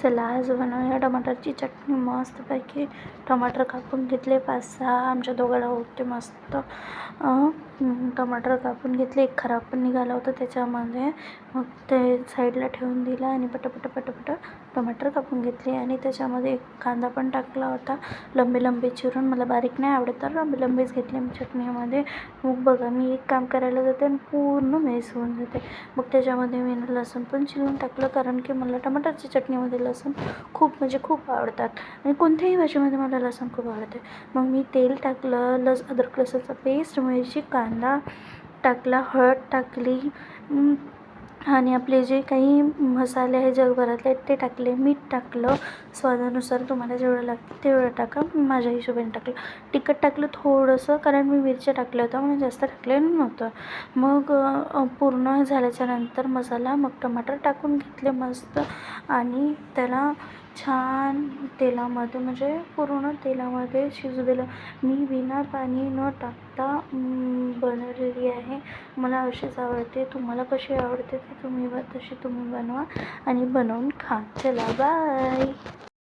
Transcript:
चला आज बनवूया टमाटरची चटणी मस्तपैकी. टमाटर कापून घेतले 5-6, आमच्या दोघाला होते मस्त. टमाटर कापून घेतले, एक खराब पण निघाला होता त्याच्यामध्ये. मग ते साईडला ठेवून दिला आणि पटापट टमाटर कापून घेतले आणि त्याच्यामध्ये एक कांदा पण टाकला होता लंबे लंबे चिरून. मला बारीक नाही आवडत तर लंबे लंबेच घेतले मी चटणीमध्ये. मग बघा मी एक काम करायला जाते आणि पूर्ण मेस होऊन जाते. मग त्याच्यामध्ये मी लसूण पण चिरून टाकलं, कारण की मला टमाटरची चटणीमध्ये लसूण खूप म्हणजे खूप आवडतात आणि कोणत्याही भाजीमध्ये मला लसूण खूप आवडते. मग मी तेल टाकलं, अद्रक लसूणचा पेस्ट, मिरची, कांदा टाकला, हळद टाकली आणि आपले जे काही मसाले आहे जगभरातले ते टाकले, मीठ टाकलं स्वादानुसार. तुम्हाला जेवढं लागतं तेवढं टाका, माझ्या हिशोबाने टाकलं. तिखट टाकलं थोडंसं, कारण मी मिरच्या टाकल्या होत्या म्हणून जास्त टाकलेलं नव्हतं. मग पूर्ण झाल्याच्या नंतर मसाला, मग टमाटर टाकून घेतले मस्त आणि त्याला छान तेलामध्ये म्हणजे पूर्ण तेलामध्ये शिजू दिलं. मी बिना पाणी न टाकता बनवलेली आहे. मला अशीच आवडते. तुम्हाला कशी आवडते ते तशी तुम्ही बनवा आणि बनवून खा. चला बाय.